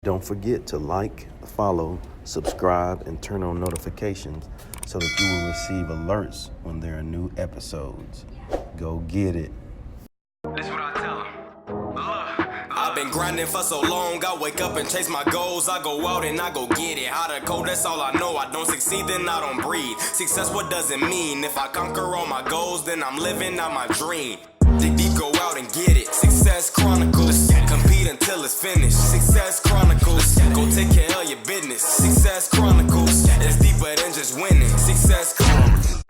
Don't forget to like, follow, subscribe, and turn on notifications so that you will receive alerts when there are new episodes. Go get it. That's what I tell them. I've been grinding for so long, I wake up and chase my goals. I go out and I go get it. Hot or cold, that's all I know. I don't succeed, then I don't breathe. Success, what does it mean? If I conquer all my goals, then I'm living out my dream. Dig deep, go out and get it. Success Chronicles. Compete until it's finished. Success Chronicles. Go take care of your business. Success Chronicles. It's deeper than just winning. Success Chronicles.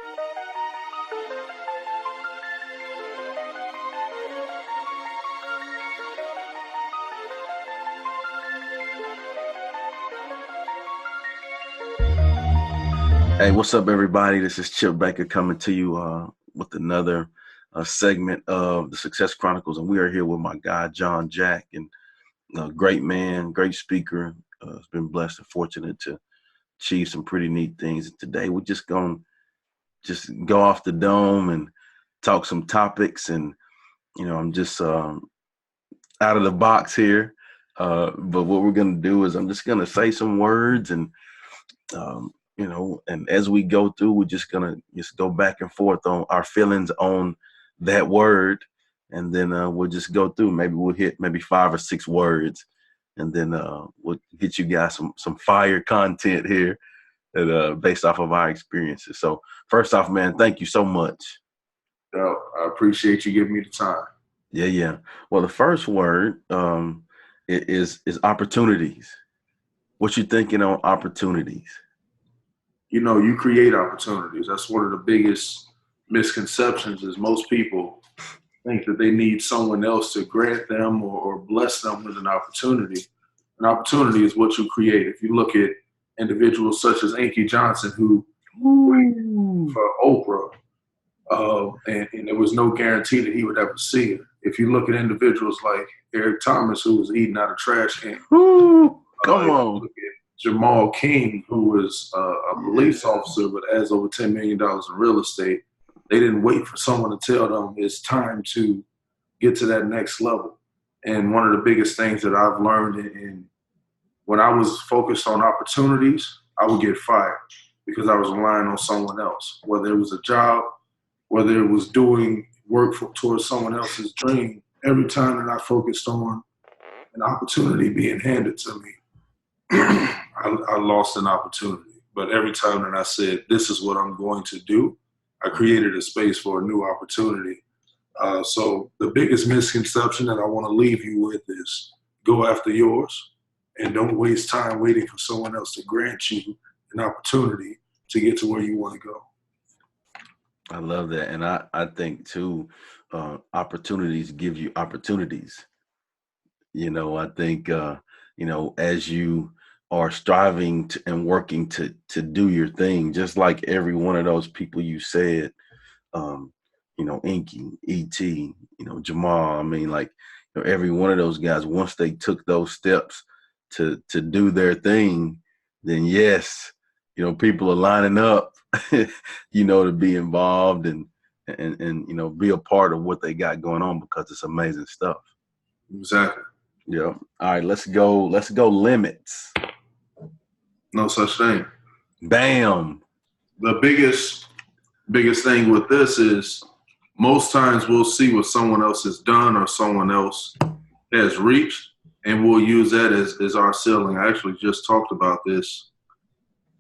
Hey, what's up, everybody? This is Chip Baker coming to you with another segment of the Success Chronicles, and we are here with my guy, Jon Jack, and great man, great speaker. Has been blessed and fortunate to achieve some pretty neat things. And today, we're just going to just go off the dome and talk some topics, and I'm just out of the box here. But what we're going to do is I'm just going to say some words and and as we go through, we're just gonna go back and forth on our feelings on that word, and then we'll just go through. Maybe we'll hit maybe 5 or 6 words, and then we'll get you guys some fire content here that based off of our experiences. So first off, man, thank you so much. I appreciate you giving me the time. Yeah. Well, the first word is opportunities. What you thinking on opportunities? You create opportunities. That's one of the biggest misconceptions is most people think that they need someone else to grant them or bless them with an opportunity. An opportunity is what you create. If you look at individuals such as Inky Johnson, who worked for Oprah, and there was no guarantee that he would ever see it. If you look at individuals like Eric Thomas, who was eating out of trash cans. Come on. Look at Jamal King, who was a police officer but has over $10 million in real estate. They didn't wait for someone to tell them it's time to get to that next level. And one of the biggest things that I've learned when I was focused on opportunities, I would get fired because I was relying on someone else, whether it was a job, whether it was doing work towards someone else's dream. Every time that I focused on an opportunity being handed to me, I lost an opportunity. But every time that I said, this is what I'm going to do, I created a space for a new opportunity. So the biggest misconception that I want to leave you with is go after yours and don't waste time waiting for someone else to grant you an opportunity to get to where you want to go. I love that. And I think too, opportunities give you opportunities. I think, as you are striving and working to do your thing, just like every one of those people you said, Inky, E.T., Jamal, I mean, like, every one of those guys, once they took those steps to do their thing, then yes, people are lining up, to be involved and be a part of what they got going on because it's amazing stuff. Exactly. Yeah. All right, let's go limits. No such thing. Bam. The biggest thing with this is most times we'll see what someone else has done or someone else has reached, and we'll use that as our ceiling. I actually just talked about this.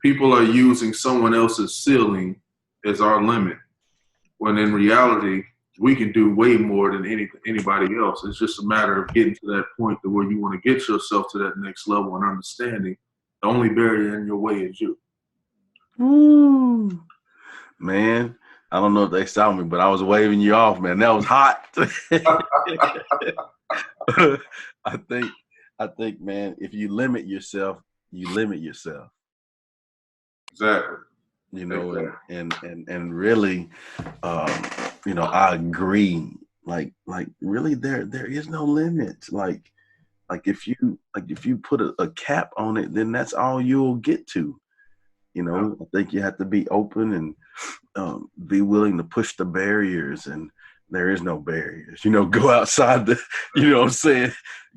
People are using someone else's ceiling as our limit, when in reality, we can do way more than anybody else. It's just a matter of getting to that point to where you want to get yourself to that next level and understanding the only barrier in your way is you. Ooh. Man, I don't know if they saw me, but I was waving you off, man. That was hot. I think, man, if you limit yourself, you limit yourself. Exactly. And really, I agree. Like really, there is no limit. Like if you put a cap on it, then that's all you'll get to. I think you have to be open and be willing to push the barriers and there is no barriers. Go outside the, what I'm saying?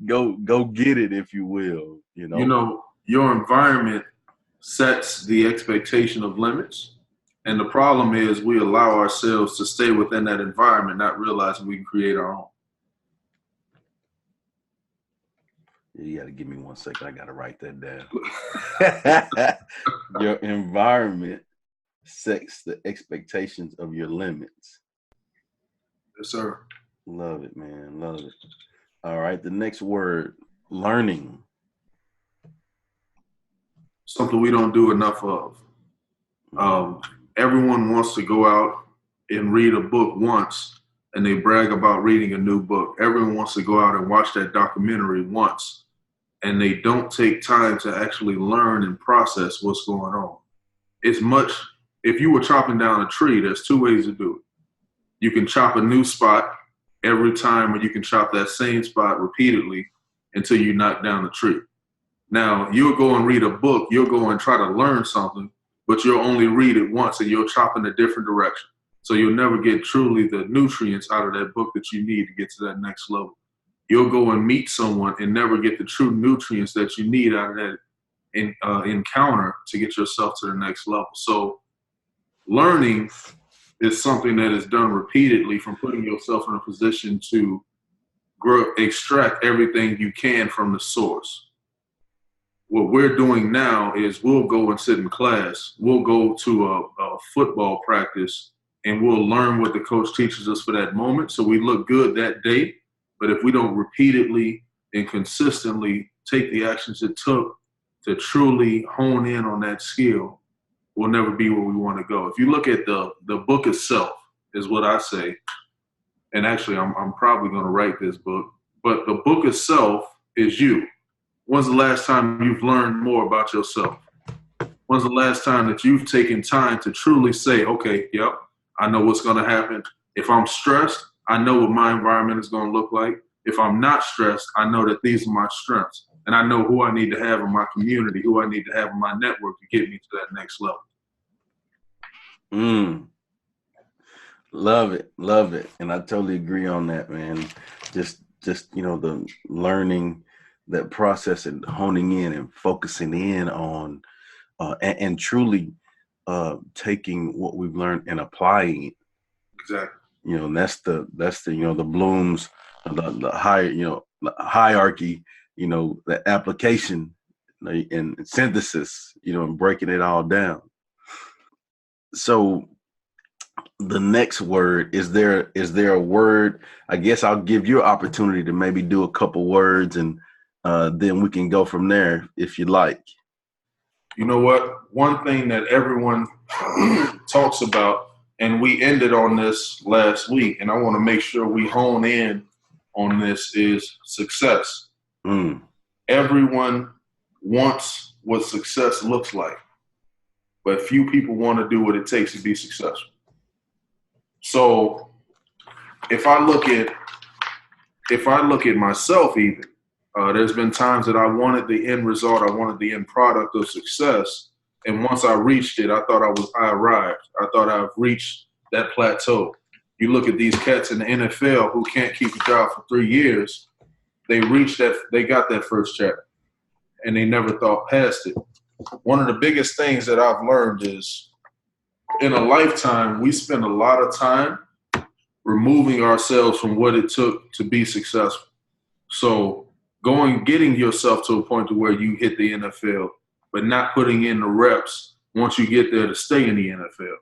Go get it, if you will, Your environment sets the expectation of limits. And the problem is we allow ourselves to stay within that environment, not realizing we can create our own. You got to give me 1 second. I got to write that down. Your environment sets the expectations of your limits. Yes, sir. Love it, man. Love it. All right. The next word, learning. Something we don't do enough of. Everyone wants to go out and read a book once, and they brag about reading a new book. Everyone wants to go out and watch that documentary once, and they don't take time to actually learn and process what's going on. If you were chopping down a tree, there's 2 ways to do it. You can chop a new spot every time, or you can chop that same spot repeatedly until you knock down the tree. Now, you'll go and read a book, you'll go and try to learn something, but you'll only read it once and you'll chop in a different direction. So you'll never get truly the nutrients out of that book that you need to get to that next level. You'll go and meet someone and never get the true nutrients that you need out of that encounter to get yourself to the next level. So learning is something that is done repeatedly, from putting yourself in a position to extract everything you can from the source. What we're doing now is we'll go and sit in class. We'll go to a football practice and we'll learn what the coach teaches us for that moment. So we look good that day. But if we don't repeatedly and consistently take the actions it took to truly hone in on that skill, we'll never be where we want to go. If you look at the book itself, is what I say. And actually, I'm probably going to write this book. But the book itself is you. When's the last time you've learned more about yourself? When's the last time that you've taken time to truly say, okay, yep, I know what's going to happen. If I'm stressed, I know what my environment is going to look like. If I'm not stressed, I know that these are my strengths. And I know who I need to have in my community, who I need to have in my network to get me to that next level. Love it. Love it. And I totally agree on that, man. Just the learning, that process, and honing in and focusing in on and truly taking what we've learned and applying it. Exactly. And that's the the Bloom's the higher the hierarchy, the application and synthesis, and breaking it all down. So the next word, is there a word? I guess I'll give you an opportunity to maybe do a couple words, and then we can go from there if you like. You know what? One thing that everyone talks about, and we ended on this last week, and I want to make sure we hone in on this, is success. Everyone wants what success looks like, but few people want to do what it takes to be successful. So if I look at myself, even there's been times that I wanted the end result, I wanted the end product of success, and once I reached it, I thought I arrived. I thought I've reached that plateau. You look at these cats in the NFL who can't keep a job for 3 years. They got that first check, and they never thought past it. One of the biggest things that I've learned is, in a lifetime, we spend a lot of time removing ourselves from what it took to be successful. So getting yourself to a point to where you hit the NFL, but not putting in the reps once you get there to stay in the NFL.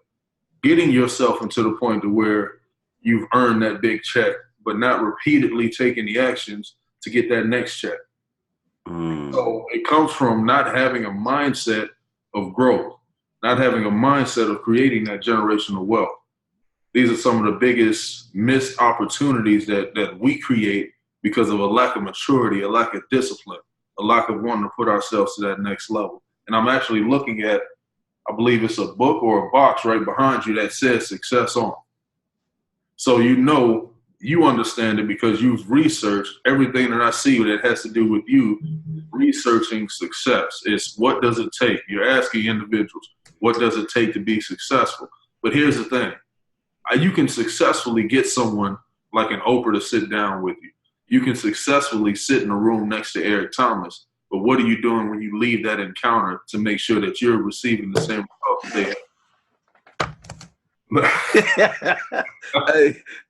Getting yourself into the point to where you've earned that big check, but not repeatedly taking the actions to get that next check. So it comes from not having a mindset of growth, not having a mindset of creating that generational wealth. These are some of the biggest missed opportunities that we create because of a lack of maturity, a lack of discipline, a lack of wanting to put ourselves to that next level. And I'm actually looking at, I believe it's a book or a box right behind you that says success on. So you understand it because you've researched everything that I see that has to do with you researching success. It's what does it take? You're asking individuals, what does it take to be successful? But here's the thing. You can successfully get someone like an Oprah to sit down with you. You can successfully sit in a room next to Eric Thomas, but what are you doing when you leave that encounter to make sure that you're receiving the same results they have?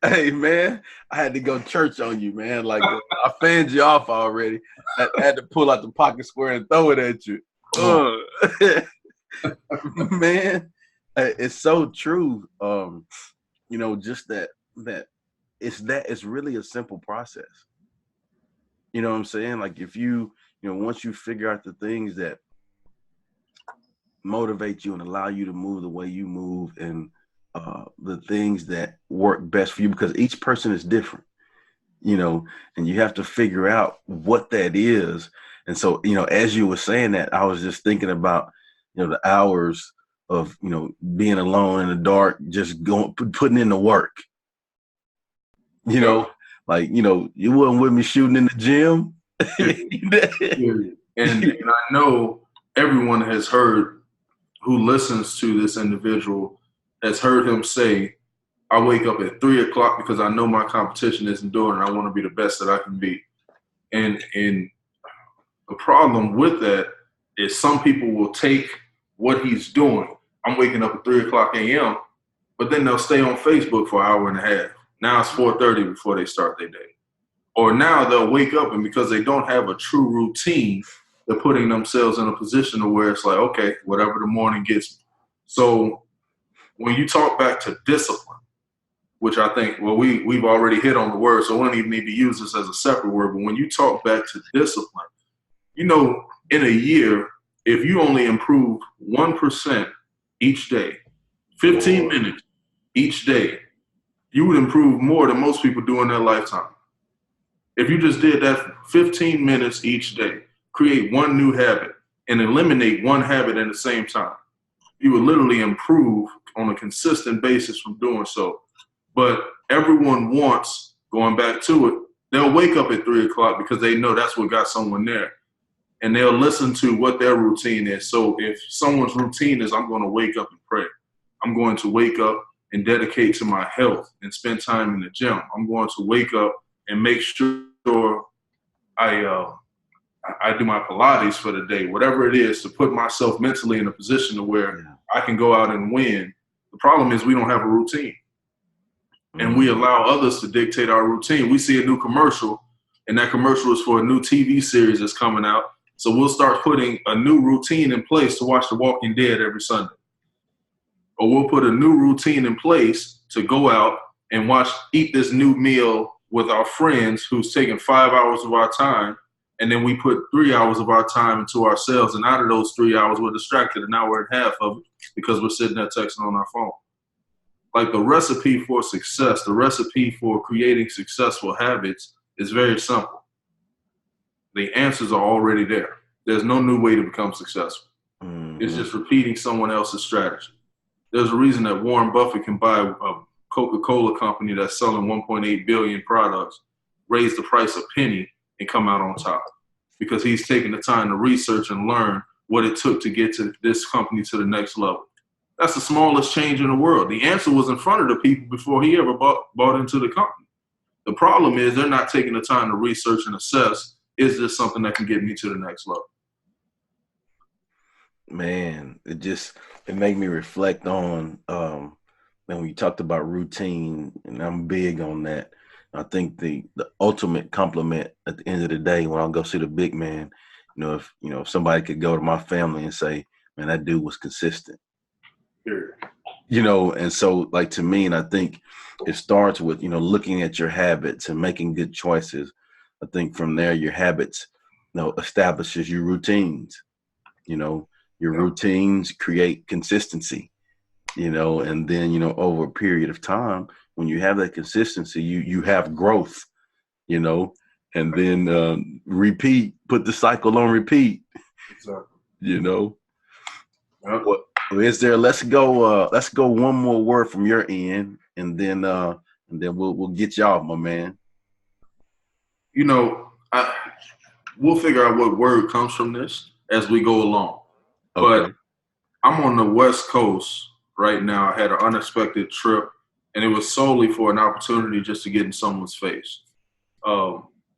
Hey, man, I had to go church on you, man. Like, I fanned you off already. I had to pull out the pocket square and throw it at you. Man, it's so true. Just that it's really a simple process. You know what I'm saying? Like, if once you figure out the things that motivate you and allow you to move the way you move, and the things that work best for you, because each person is different, and you have to figure out what that is. And so, as you were saying that, I was just thinking about, the hours of, being alone in the dark, just putting in the work, like, you wasn't with me shooting in the gym. And I know everyone has heard, who listens to this individual, has heard him say, I wake up at 3 o'clock because I know my competition isn't doing it. I want to be the best that I can be. And the problem with that is some people will take what he's doing. I'm waking up at 3 o'clock a.m., but then they'll stay on Facebook for an hour and a half. Now it's 4:30 before they start their day. Or now they'll wake up, and because they don't have a true routine, they're putting themselves in a position where it's like, okay, whatever the morning gets. So when you talk back to discipline, which I think, well, we've already hit on the word, so we don't even need to use this as a separate word. But when you talk back to discipline, in a year, if you only improve 1% each day, 15 minutes each day, you would improve more than most people do in their lifetime. If you just did that 15 minutes each day, create one new habit and eliminate one habit at the same time, you would literally improve on a consistent basis from doing so. But everyone wants, going back to it, they'll wake up at 3 o'clock because they know that's what got someone there. And they'll listen to what their routine is. So if someone's routine is, I'm going to wake up and pray. I'm going to wake up and dedicate to my health and spend time in the gym. I'm going to wake up and make sure I do my Pilates for the day, whatever it is, to put myself mentally in a position to where I can go out and win. The problem is we don't have a routine. And we allow others to dictate our routine. We see a new commercial, and that commercial is for a new TV series that's coming out. So we'll start putting a new routine in place to watch The Walking Dead every Sunday. Or we'll put a new routine in place to go out and eat this new meal with our friends who's taking 5 hours of our time. And then we put 3 hours of our time into ourselves. And out of those 3 hours, we're distracted an hour and a half of it because we're sitting there texting on our phone. Like, the recipe for success, the recipe for creating successful habits is very simple. The answers are already there. There's no new way to become successful. Mm-hmm. It's just repeating someone else's strategy. There's a reason that Warren Buffett can buy a Coca-Cola company that's selling 1.8 billion products, raise the price a penny, and come out on top, because he's taken the time to research and learn what it took to get to this company to the next level. That's the smallest change in the world. The answer was in front of the people before he ever bought into the company. The problem is they're not taking the time to research and assess, is this something that can get me to the next level? Man, it made me reflect on, when you talked about routine, and I'm big on that. I think the ultimate compliment at the end of the day, when I go see the big man, if somebody could go to my family and say, man, that dude was consistent. Sure. And so, like, to me, and I think it starts with, looking at your habits and making good choices. I think from there, your habits, establishes your routines. Your routines create consistency, and then, over a period of time, when you have that consistency, you have growth, and then repeat, put the cycle on repeat. Exactly. What is there? Let's go one more word from your end, and then we'll get you off, my man. We'll figure out what word comes from this as we go along. Okay. But I'm on the West Coast right now. I had an unexpected trip and it was solely for an opportunity just to get in someone's face.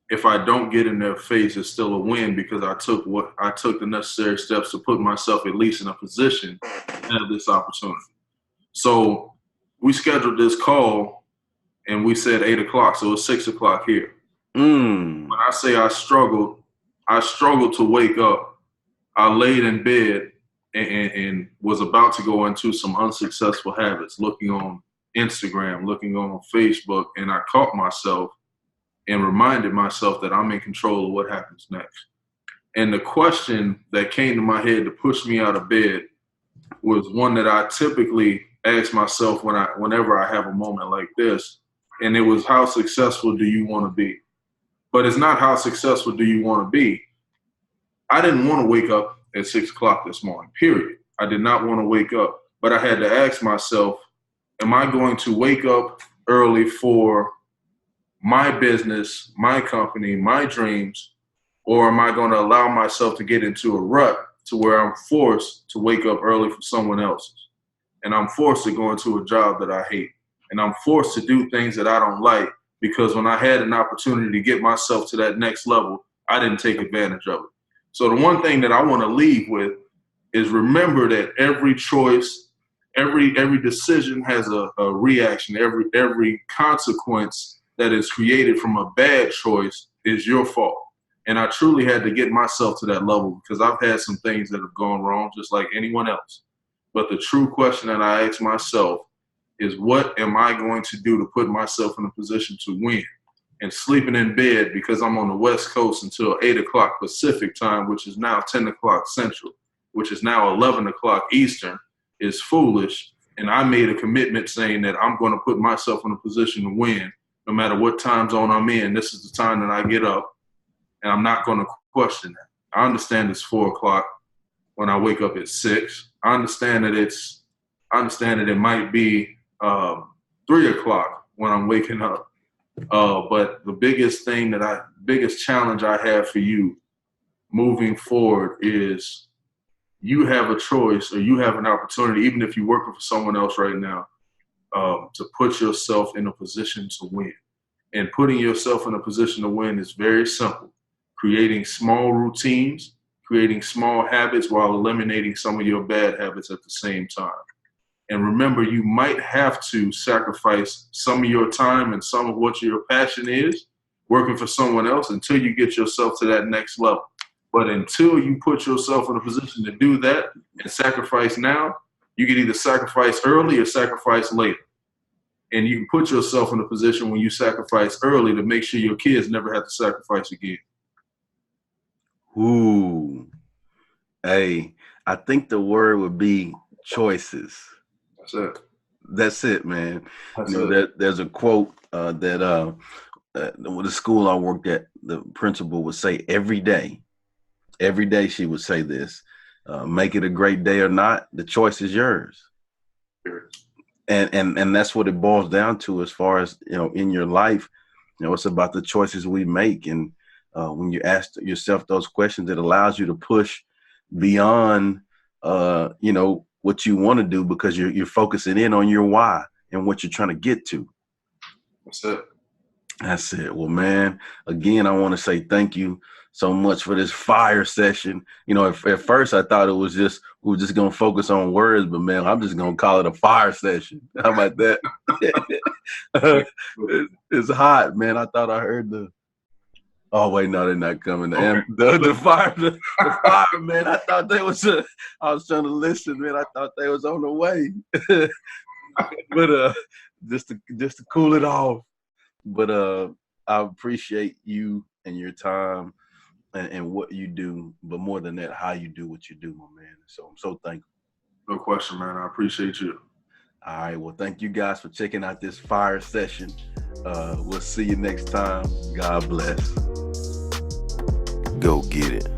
If I don't get in their face, it's still a win because I took the necessary steps to put myself at least in a position to have this opportunity. So we scheduled this call and we said 8 o'clock. So it's 6 o'clock here. When I say I struggled to wake up. I laid in bed and was about to go into some unsuccessful habits, looking on Instagram, looking on Facebook, and I caught myself and reminded myself that I'm in control of what happens next. And the question that came to my head to push me out of bed was one that I typically ask myself whenever I have a moment like this, and it was, how successful do you want to be? But it's not how successful do you want to be. I didn't want to wake up at 6 o'clock this morning, period. I did not want to wake up, but I had to ask myself, am I going to wake up early for my business, my company, my dreams, or am I going to allow myself to get into a rut to where I'm forced to wake up early for someone else's? And I'm forced to go into a job that I hate. And I'm forced to do things that I don't like because when I had an opportunity to get myself to that next level, I didn't take advantage of it. So the one thing that I want to leave with is remember that every choice, every decision has a reaction. Every consequence that is created from a bad choice is your fault. And I truly had to get myself to that level because I've had some things that have gone wrong just like anyone else. But the true question that I ask myself is, what am I going to do to put myself in a position to win? And sleeping in bed because I'm on the West Coast until 8 o'clock Pacific time, which is now 10 o'clock Central, which is now 11 o'clock Eastern, is foolish. And I made a commitment saying that I'm going to put myself in a position to win no matter what time zone I'm in. This is the time that I get up, and I'm not going to question that. I understand it's 4 o'clock when I wake up at 6. I understand that it might be 3 o'clock when I'm waking up. But the biggest challenge I have for you moving forward is you have a choice, or you have an opportunity, even if you're working for someone else right now, to put yourself in a position to win. And putting yourself in a position to win is very simple. Creating small routines, creating small habits while eliminating some of your bad habits at the same time. And remember, you might have to sacrifice some of your time and some of what your passion is working for someone else until you get yourself to that next level. But until you put yourself in a position to do that and sacrifice now, you can either sacrifice early or sacrifice later. And you can put yourself in a position when you sacrifice early to make sure your kids never have to sacrifice again. Ooh. Hey, I think the word would be choices. That's it, man. There's a quote that the school I worked at, the principal would say every day she would say this, make it a great day or not, the choice is yours. And that's what it boils down to as far as, in your life, it's about the choices we make. And when you ask yourself those questions, it allows you to push beyond, what you want to do because you're focusing in on your why and what you're trying to get to. That's it. Well, man, again, I want to say thank you so much for this fire session. At first I thought we were just going to focus on words, but man, I'm just going to call it a fire session. How about that? It's hot, man. I thought I heard oh wait, no, they're not coming. The fire, man. I thought they was. I was trying to listen, man. I thought they was on the way, but just to cool it off. But I appreciate you and your time and what you do, but more than that, how you do what you do, my man. So I'm so thankful. No question, man. I appreciate you. All right. Well, thank you guys for checking out this fire session. We'll see you next time. God bless. Go get it.